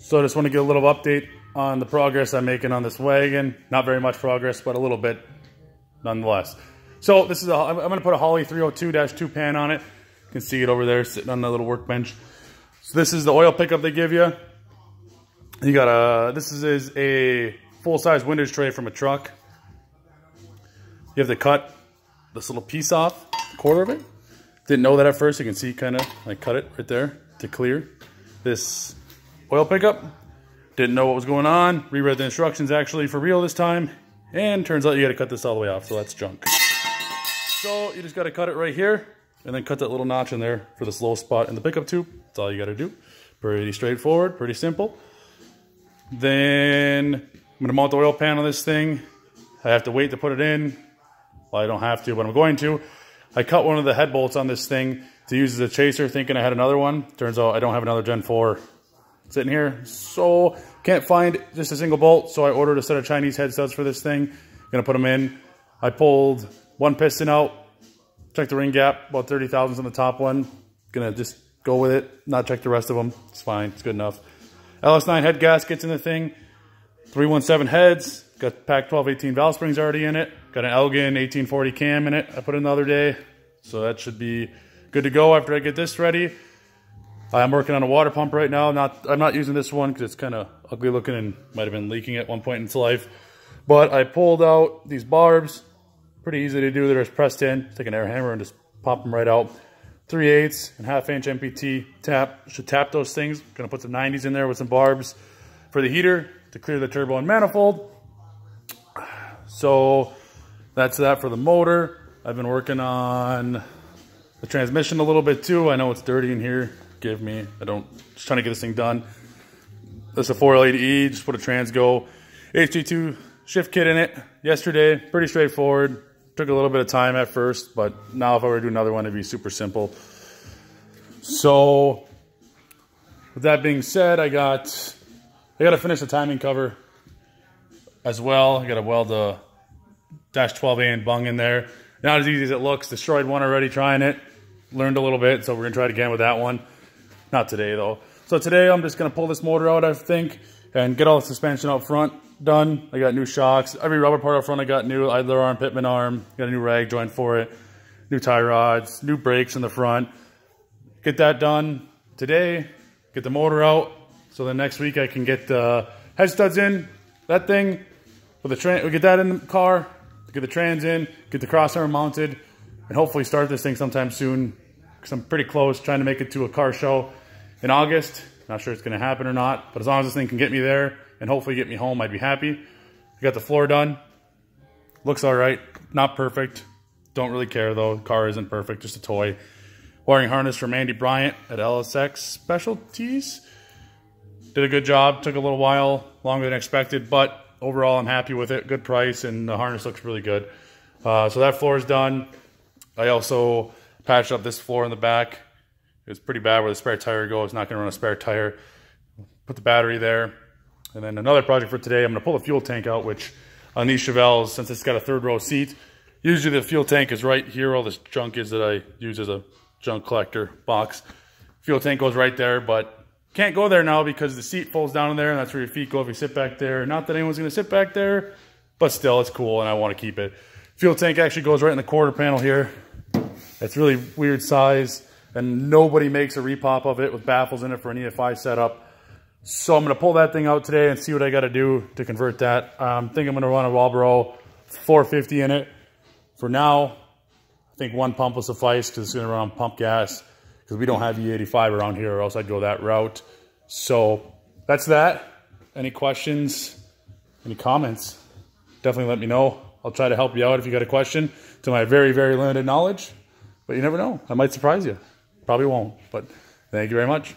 So I just want to get a little update on the progress I'm making on this wagon. Not very much progress, but a little bit nonetheless. So this is I'm going to put a Holley 302-2 pan on it. You can see it over there sitting on the little workbench. So this is the oil pickup they give you. You got this is a full-size windage tray from a truck. You have to cut this little piece off, a quarter of it. Didn't know that at first. You can see kind of, I cut it right there to clear this oil pickup. Didn't know what was going on. Reread the instructions actually for real this time. And turns out you got to cut this all the way off, so that's junk. So you just got to cut it right here and then cut that little notch in there for this low spot in the pickup tube. That's all you got to do. Pretty straightforward, pretty simple. Then I'm going to mount the oil pan on this thing. I have to wait to put it in. Well, I don't have to, but I'm going to. I cut one of the head bolts on this thing to use as a chaser, thinking I had another one. Turns out I don't have another Gen 4 sitting here. So can't find just a single bolt. So I ordered a set of Chinese head studs for this thing. Gonna put them in. I pulled one piston out, checked the ring gap, about 30 thousandths on the top one. Gonna just go with it, not check the rest of them. It's fine, it's good enough. LS9 head gaskets in the thing. 317 heads. Got Pack 1218 valve springs already in it. Got an Elgin 1840 cam in it. I put in the other day. So that should be good to go after I get this ready. I'm working on a water pump right now. I'm not using this one because it's kind of ugly looking and might have been leaking at one point in its life. But I pulled out these barbs. Pretty easy to do. They're just pressed in. Take an air hammer and just pop them right out. 3/8 and 1/2 inch MPT tap. Should tap those things. Gonna put some 90s in there with some barbs for the heater to clear the turbo and manifold. So that's that for the motor. I've been working on the transmission a little bit too. I know it's dirty in here. Give me. Just trying to get this thing done. This is a 480E. Just put a Transgo HD2 shift kit in it yesterday. Pretty straightforward. Took a little bit of time at first, but now if I were to do another one, it'd be super simple. So with that being said, I got to finish the timing cover as well. I got to weld the -12A and bung in there. Not as easy as it looks. Destroyed one already trying it. Learned a little bit, so we're gonna try it again with that one. Not today though. So today I'm just gonna pull this motor out, I think, and get all the suspension out front done. I got new shocks. Every rubber part out front I got new. Idler arm, pitman arm. Got a new rag joint for it. New tie rods. New brakes in the front. Get that done today. Get the motor out. So then next week I can get the head studs in. That thing. With the we get that in the car. Get the trans in. Get the crossarm mounted. And hopefully start this thing sometime soon. Because I'm pretty close. Trying to make it to a car show in August. Not sure it's going to happen or not. But as long as this thing can get me there and hopefully get me home, I'd be happy. I got the floor done. Looks alright. Not perfect. Don't really care though. The car isn't perfect. Just a toy. Wiring harness from Andy Bryant at LSX Specialties. Did a good job. Took a little while. Longer than expected. But overall I'm happy with it. Good price. And the harness looks really good. So that floor is done. I also patched up this floor in the back. It was pretty bad where the spare tire goes. Not going to run a spare tire. Put the battery there. And then another project for today, I'm going to pull the fuel tank out, which on these Chevelles, since it's got a third row seat, usually the fuel tank is right here. All this junk is that I use as a junk collector box. Fuel tank goes right there, but can't go there now because the seat folds down in there, and that's where your feet go if you sit back there. Not that anyone's going to sit back there, but still, it's cool, and I want to keep it. Fuel tank actually goes right in the quarter panel here. It's really weird size, and nobody makes a repop of it with baffles in it for an EFI setup. So I'm going to pull that thing out today and see what I got to do to convert that. I think I'm going to run a Walbro 450 in it. For now, I think one pump will suffice because it's going to run on pump gas because we don't have E85 around here or else I'd go that route. So that's that. Any questions? Any comments? Definitely let me know. I'll try to help you out if you got a question to my very, very limited knowledge. But you never know. I might surprise you. Probably won't. But thank you very much.